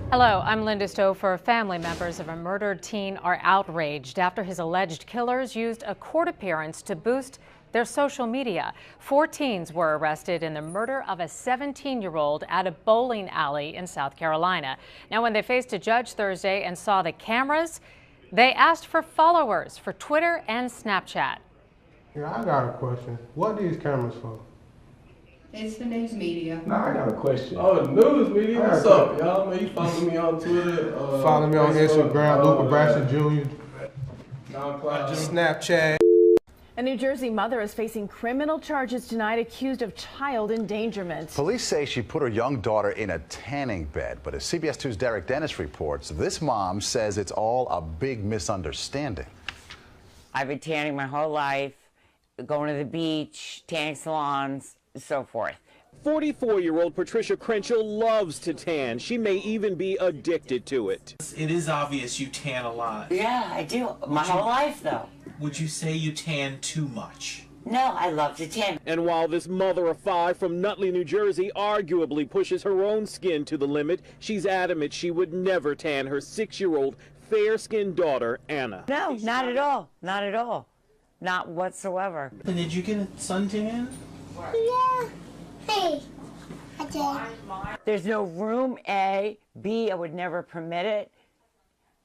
Hello, I'm Linda Stouffer. Family members of a murdered teen are outraged after his alleged killers used a court appearance to boost their social media. 4 teens were arrested in the murder of a 17-year-old at a bowling alley in South Carolina. Now, when they faced a judge Thursday and saw the cameras, they asked for followers for Twitter and Snapchat. Yeah, I got a question. What are these cameras for? It's the news media. No, I got a question. Oh, the news media? What's up, y'all? Man, you follow me on Twitter. Follow me on Instagram, Luca Brasher Jr. Snapchat. A New Jersey mother is facing criminal charges tonight, accused of child endangerment. Police say she put her young daughter in a tanning bed, but as CBS 2's Derek Dennis reports, this mom says it's all a big misunderstanding. I've been tanning my whole life, going to the beach, tanning salons, so forth. 44-year-old Patricia Crenshaw loves to tan. She may even be addicted to it. It is obvious you tan a lot. Yeah, I do. My whole life, though. Would you say you tan too much? No, I love to tan. And while this mother of 5 from Nutley, New Jersey, arguably pushes her own skin to the limit, she's adamant she would never tan her 6-year-old fair-skinned daughter, Anna. No, not at all. Not at all. Not whatsoever. And did you get a suntan? Yeah. Hey, I did. There's no room, A. B, I would never permit it.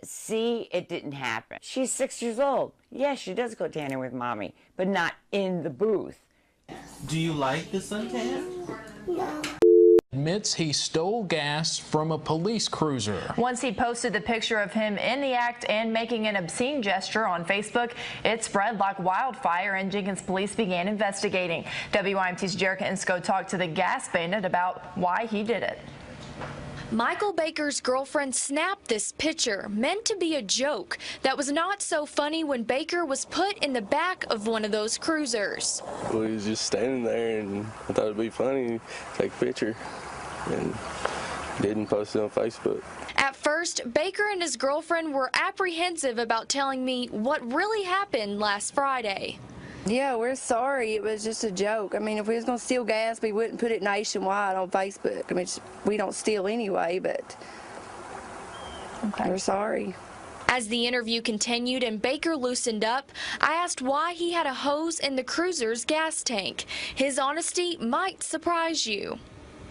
C, it didn't happen. She's 6 years old. Yeah, she does go tanning with mommy, but not in the booth. Do you like the suntan? No. Admits he stole gas from a police cruiser. Once he posted the picture of him in the act and making an obscene gesture on Facebook, it spread like wildfire and Jenkins police began investigating. WYMT's Jerica Insco talked to the gas bandit about why he did it. Michael Baker's girlfriend snapped this picture, meant to be a joke, that was not so funny when Baker was put in the back of one of those cruisers. Well, he was just standing there, and I thought it'd be funny to take a picture, and didn't post it on Facebook. At first, Baker and his girlfriend were apprehensive about telling me what really happened last Friday. Yeah, we're sorry. It was just a joke. I mean, if we was going to steal gas, we wouldn't put it nationwide on Facebook. I mean, we don't steal anyway, but we're sorry. As the interview continued and Baker loosened up, I asked why he had a hose in the cruiser's gas tank. His honesty might surprise you.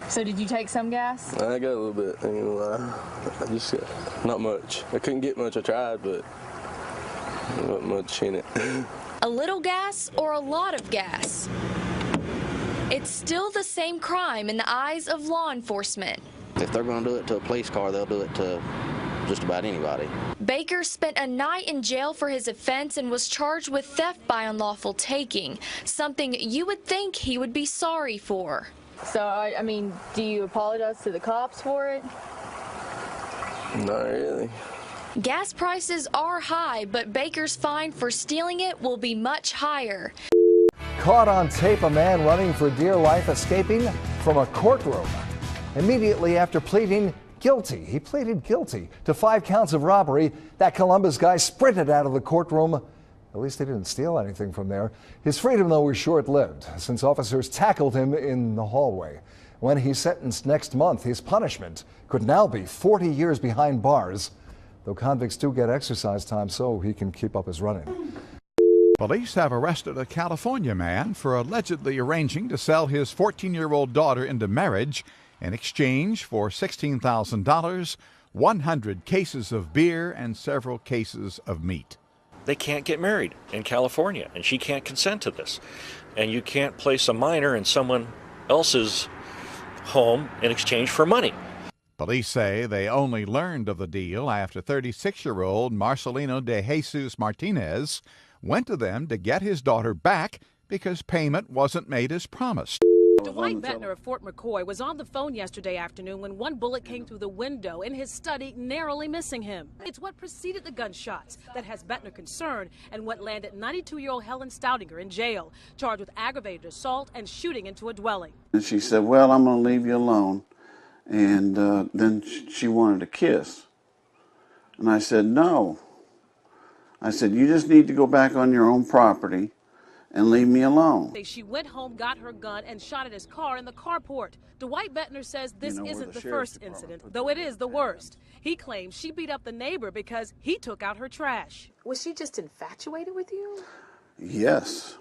So did you take some gas? I got a little bit, I ain't gonna lie. I just got not much. I couldn't get much. I tried, but there wasn't much in it. A little gas or a lot of gas? It's still the same crime in the eyes of law enforcement. If they're going to do it to a police car, they'll do it to just about anybody. Baker spent a night in jail for his offense and was charged with theft by unlawful taking, something you would think he would be sorry for. So, I mean, do you apologize to the cops for it? Not really. Gas prices are high, but Baker's fine for stealing it will be much higher. Caught on tape, a man running for dear life escaping from a courtroom. Immediately after pleading guilty, he pleaded guilty to 5 counts of robbery. That Columbus guy sprinted out of the courtroom. At least he didn't steal anything from there. His freedom, though, was short-lived, since officers tackled him in the hallway. When he's sentenced next month, his punishment could now be 40 years behind bars. Though convicts do get exercise time so he can keep up his running. Police have arrested a California man for allegedly arranging to sell his 14-year-old daughter into marriage in exchange for $16,000, 100 cases of beer, and several cases of meat. They can't get married in California, and she can't consent to this. And you can't place a minor in someone else's home in exchange for money. Police say they only learned of the deal after 36-year-old Marcelino de Jesus Martinez went to them to get his daughter back because payment wasn't made as promised. Dwight Bettner of Fort McCoy was on the phone yesterday afternoon when one bullet came through the window in his study, narrowly missing him. It's what preceded the gunshots that has Bettner concerned and what landed 92-year-old Helen Stoudinger in jail, charged with aggravated assault and shooting into a dwelling. And she said, well, I'm going to leave you alone. And then she wanted a kiss. And I said, no. I said, you just need to go back on your own property and leave me alone. She went home, got her gun, and shot at his car in the carport. Dwight Bettner says this isn't the first incident, though it is the worst. He claims she beat up the neighbor because he took out her trash. Was she just infatuated with you? Yes.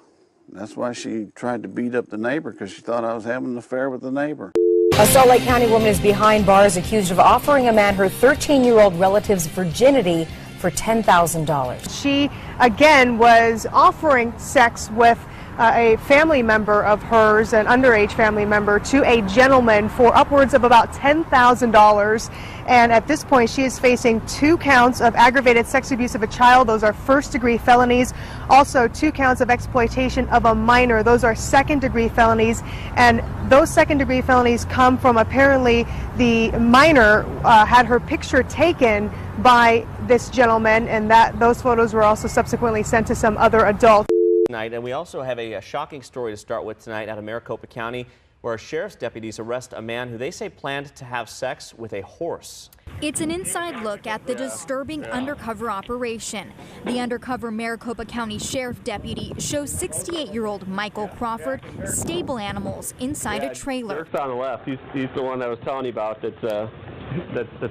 That's why she tried to beat up the neighbor, because she thought I was having an affair with the neighbor. A Salt Lake County woman is behind bars accused of offering a man her 13-year-old relative's virginity for $10,000. She, again, was offering sex with a family member of hers, an underage family member, to a gentleman for upwards of about $10,000. And at this point, she is facing 2 counts of aggravated sex abuse of a child. Those are first-degree felonies. Also, 2 counts of exploitation of a minor. Those are second-degree felonies. And those second-degree felonies come from apparently the minor had her picture taken by this gentleman, and those photos were also subsequently sent to some other adult. And we also have a shocking story to start with tonight out of Maricopa County, where sheriff's deputies arrest a man who they say planned to have sex with a horse. It's an inside look at the disturbing undercover operation. The undercover Maricopa County Sheriff deputy shows 68-year-old Michael Crawford stable animals inside a trailer. Eric's on the left. He's the one that I was telling you about that's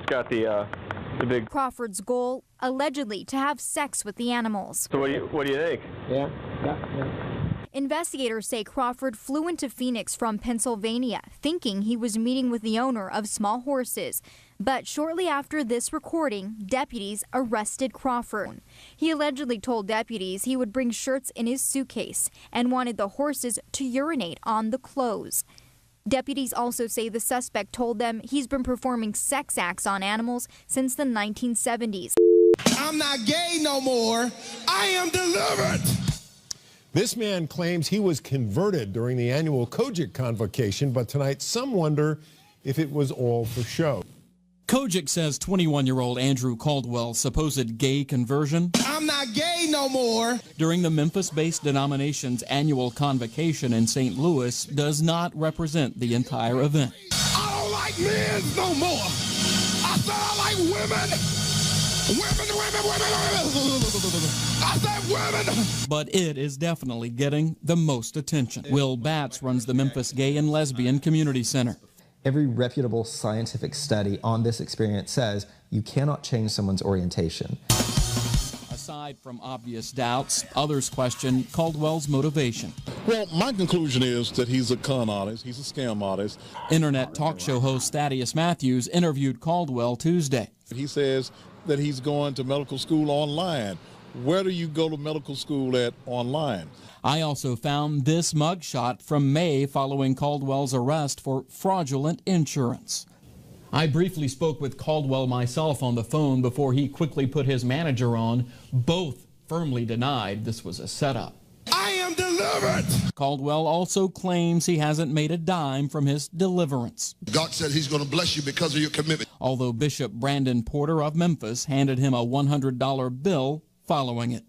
got the big... Crawford's goal, allegedly, to have sex with the animals. So what do you think? Yeah. Investigators say Crawford flew into Phoenix from Pennsylvania, thinking he was meeting with the owner of small horses. But shortly after this recording, deputies arrested Crawford. He allegedly told deputies he would bring shirts in his suitcase and wanted the horses to urinate on the clothes. Deputies also say the suspect told them he's been performing sex acts on animals since the 1970s. I'm not gay no more. I am delivered. This man claims he was converted during the annual Kojic convocation, but tonight some wonder if it was all for show. Kojic says 21-year-old Andrew Caldwell's supposed gay conversion I'm not gay no more. during the Memphis-based denomination's annual convocation in St. Louis does not represent the entire event. I don't like men no more. I said I like women. I said women. But it is definitely getting the most attention. Will Batts runs the Memphis Gay and Lesbian Community Center. Every reputable scientific study on this experience says you cannot change someone's orientation. Aside from obvious doubts, others question Caldwell's motivation. Well, my conclusion is that he's a con artist, he's a scam artist. Internet talk show host Thaddeus Matthews interviewed Caldwell Tuesday. He says that he's going to medical school online. Where do you go to medical school at online? I also found this mugshot from May following Caldwell's arrest for fraudulent insurance. I briefly spoke with Caldwell myself on the phone before he quickly put his manager on. Both firmly denied this was a setup. I am delivered. Caldwell also claims he hasn't made a dime from his deliverance. God said he's going to bless you because of your commitment. Although Bishop Brandon Porter of Memphis handed him a $100 bill following it.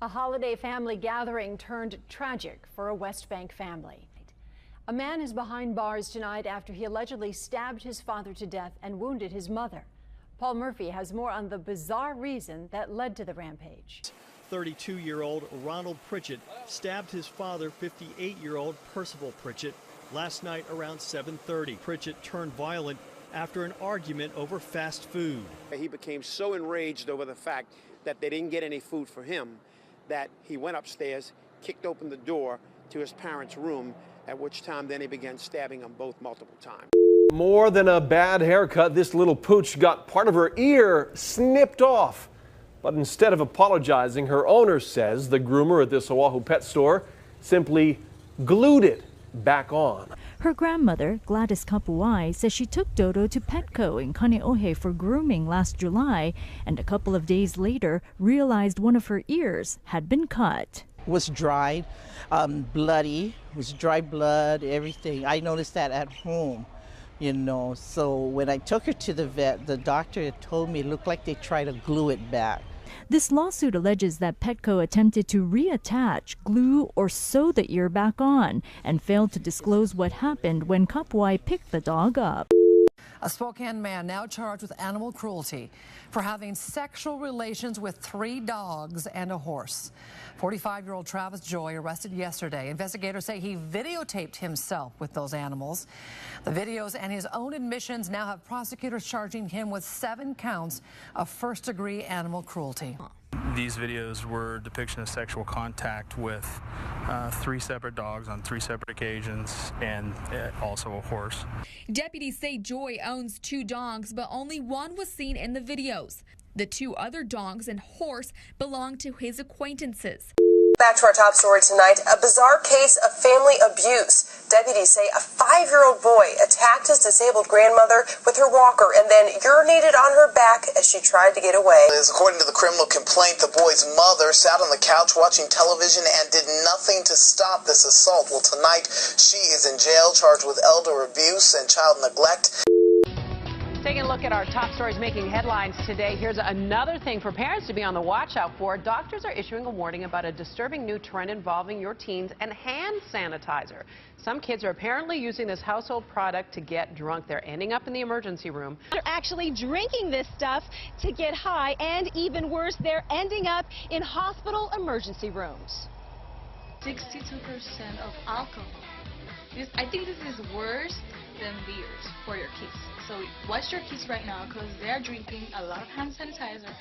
A holiday family gathering turned tragic for a West Bank family. A man is behind bars tonight after he allegedly stabbed his father to death and wounded his mother. Paul Murphy has more on the bizarre reason that led to the rampage. 32-year-old Ronald Pritchett stabbed his father, 58-year-old Percival Pritchett, last night around 7:30. Pritchett turned violent after an argument over fast food. He became so enraged over the fact that they didn't get any food for him that he went upstairs, kicked open the door to his parents' room, at which time then he began stabbing them both multiple times. More than a bad haircut, this little pooch got part of her ear snipped off. But instead of apologizing, her owner says the groomer at this Oahu pet store simply glued it back on. Her grandmother, Gladys Kapuai, says she took Dodo to Petco in Kaneohe for grooming last July, and a couple of days later realized one of her ears had been cut. Was dried, bloody, was dry blood, everything. I noticed that at home, you know. So when I took her to the vet, the doctor told me it looked like they tried to glue it back. This lawsuit alleges that Petco attempted to reattach, glue, or sew the ear back on and failed to disclose what happened when Kapuai picked the dog up. A Spokane man now charged with animal cruelty for having sexual relations with 3 dogs and a horse. 45-year-old Travis Joy arrested yesterday. Investigators say he videotaped himself with those animals. The videos and his own admissions now have prosecutors charging him with 7 counts of first-degree animal cruelty. These videos were a depiction of sexual contact with 3 separate dogs on 3 separate occasions, and also a horse. Deputies say Joy owns 2 dogs, but only one was seen in the videos. The 2 other dogs and horse belong to his acquaintances. Back to our top story tonight, a bizarre case of family abuse. Deputies say a 5-year-old boy attacked his disabled grandmother with her walker and then urinated on her back as she tried to get away. According to the criminal complaint, the boy's mother sat on the couch watching television and did nothing to stop this assault. Well, tonight she is in jail charged with elder abuse and child neglect. Taking a look at our top stories making headlines today, here's another thing for parents to be on the watch out for. Doctors are issuing a warning about a disturbing new trend involving your teens and hand sanitizer. Some kids are apparently using this household product to get drunk. They're ending up in the emergency room. They're actually drinking this stuff to get high, and even worse, they're ending up in hospital emergency rooms. 62% of alcohol. I think this is worse than beers for your kids. So watch your kids right now because they're drinking a lot of hand sanitizer.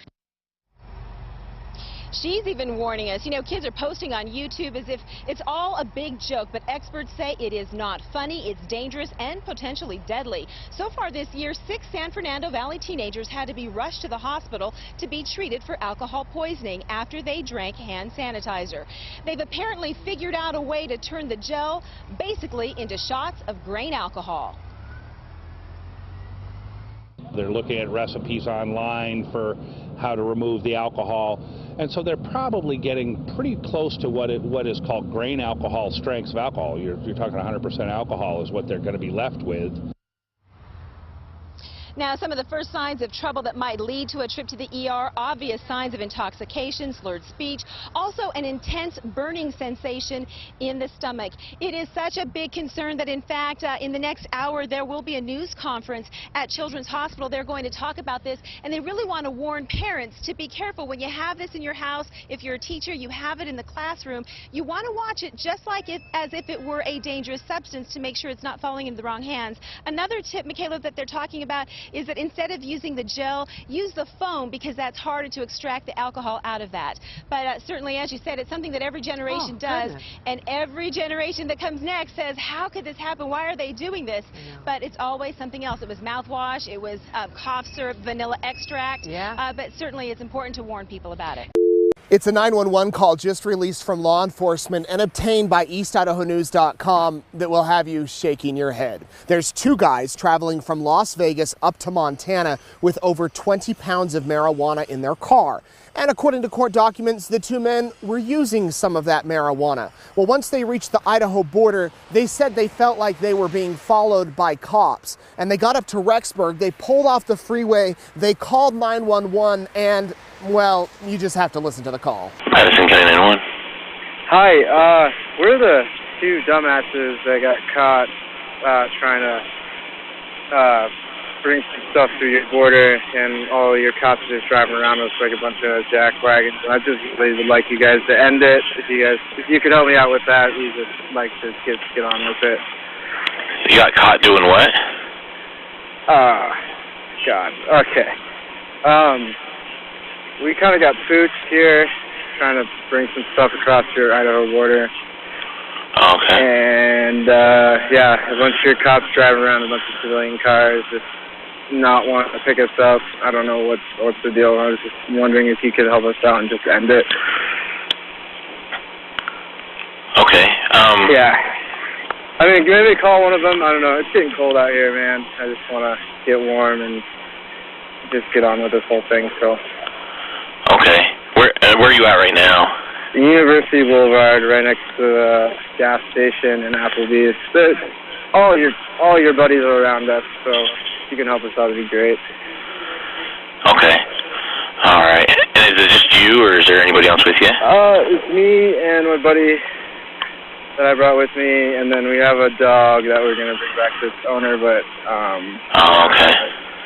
She's even warning us, kids are posting on YouTube as if it's all a big joke, but experts say it is not funny, it's dangerous, and potentially deadly. So far this year, 6 San Fernando Valley teenagers had to be rushed to the hospital to be treated for alcohol poisoning after they drank hand sanitizer. They've apparently figured out a way to turn the gel basically into shots of grain alcohol. They're looking at recipes online for how to remove the alcohol, and so they're probably getting pretty close to what is called grain alcohol strengths of alcohol. You're talking 100% alcohol is what they're going to be left with. Now, some of the first signs of trouble that might lead to a trip to the ER, obvious signs of intoxication, slurred speech, also an intense burning sensation in the stomach. It is such a big concern that, in fact, in the next hour, there will be a news conference at Children's Hospital. They're going to talk about this, and they really want to warn parents to be careful when you have this in your house. If you're a teacher, you have it in the classroom, you want to watch it just like it as if it were a dangerous substance to make sure it's not falling into the wrong hands. Another tip, Michaela, that they're talking about is that instead of using the gel, use the foam because that's harder to extract the alcohol out of that. But certainly, as you said, it's something that every generation does, and every generation that comes next says, how could this happen? Why are they doing this? But it's always something else. It was mouthwash, it was cough syrup, vanilla extract, but certainly it's important to warn people about it. It's a 911 call just released from law enforcement and obtained by EastIdahoNews.com that will have you shaking your head. There's 2 guys traveling from Las Vegas up to Montana with over 20 pounds of marijuana in their car. And according to court documents, the 2 men were using some of that marijuana. Well, once they reached the Idaho border, they said they felt like they were being followed by cops. And they got up to Rexburg, they pulled off the freeway, they called 911, and, well, you just have to listen to the call. Madison County 911. Hi, we're the 2 dumbasses that got caught trying to bring some stuff through your border, and all your cops are just driving around us like a bunch of jack wagons. I just really would like you guys to end it. If you could help me out with that, we just like to get on with it. You got caught doing what? God. Okay. We kind of got pooched here, trying to bring some stuff across your Idaho border. Okay. And yeah, a bunch of your cops driving around a bunch of civilian cars, just not wanting to pick us up. I don't know what's the deal. I was just wondering if you could help us out and just end it. Okay. Yeah. I mean, maybe call one of them. I don't know. It's getting cold out here, man. I just want to get warm and just get on with this whole thing. So. Okay. Where are you at right now? University Boulevard, right next to the gas station and Applebee's. All your buddies are around us, so if you can help us out, it'd be great. Okay. All right. And is it just you, or is there anybody else with you? It's me and my buddy that I brought with me, and then we have a dog that we're gonna bring back to its owner. But Oh, okay.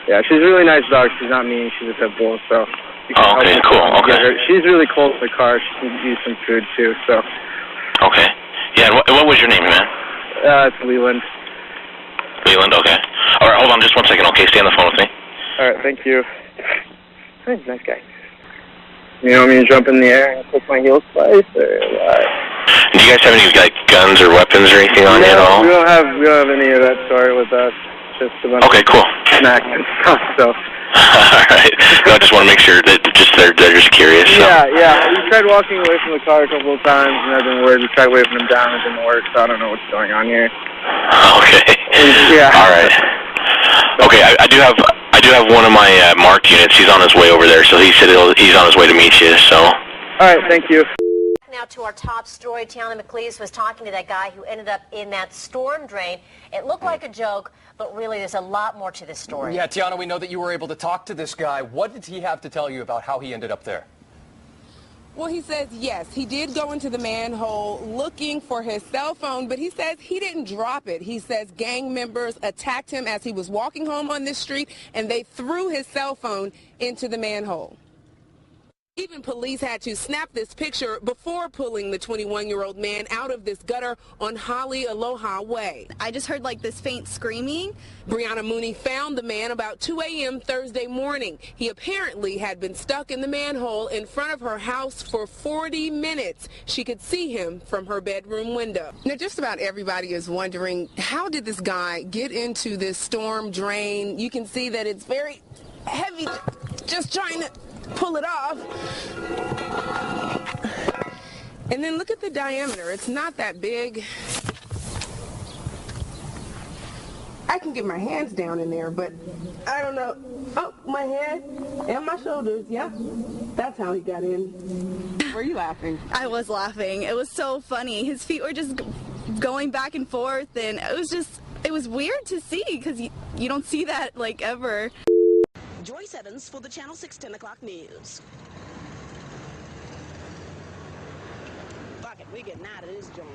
yeah, she's a really nice dog. She's not mean. She's a pit bull, so. Oh, okay, cool. Okay. She's really cold in the car. She can use some food too. So. Okay. Yeah. And what was your name, man? It's Leland. Leland. Okay. All right. Hold on, just 1 second. Okay, stay on the phone with me. All right. Thank you. Hey, nice guy. You want me to jump in the air and click my heels twice, or what? Do you guys have any like guns or weapons or anything on you at all? We don't have any of that sort with us. Just a bunch Okay, cool. of snacks and stuff. So. All right. No, I just want to make sure that they're just curious. So. Yeah. We tried walking away from the car a couple of times, and that didn't work. We tried waving them down, it didn't work. So I don't know what's going on here. Okay. Yeah. All right. Okay, I do have one of my marked units. He's on his way over there, so he said he's on his way to meet you. So. All right. Thank you. Now to our top story, Tiana McLeese was talking to that guy who ended up in that storm drain. It looked like a joke, but really there's a lot more to this story. Yeah, Tiana, we know that you were able to talk to this guy. What did he have to tell you about how he ended up there? Well, he says, yes, he did go into the manhole looking for his cell phone, but he says he didn't drop it. He says gang members attacked him as he was walking home on this street, and they threw his cell phone into the manhole. Even police had to snap this picture before pulling the 21-year-old man out of this gutter on Holly Aloha Way. I just heard like this faint screaming. Brianna Mooney found the man about 2 a.m. Thursday morning. He apparently had been stuck in the manhole in front of her house for 40 minutes. She could see him from her bedroom window. Now, just about everybody is wondering, how did this guy get into this storm drain? You can see that it's very heavy, just trying to pull it off. And then look at the diameter. It's not that big. I can get my hands down in there, but I don't know. Oh, my head and my shoulders. Yeah, that's how he got in. Were you laughing? I was laughing. It was so funny. His feet were just going back and forth, and it was weird to see because you don't see that like ever. Joyce Evans for the Channel 6 10 o'clock news. Fuck it, we're getting out of this joint.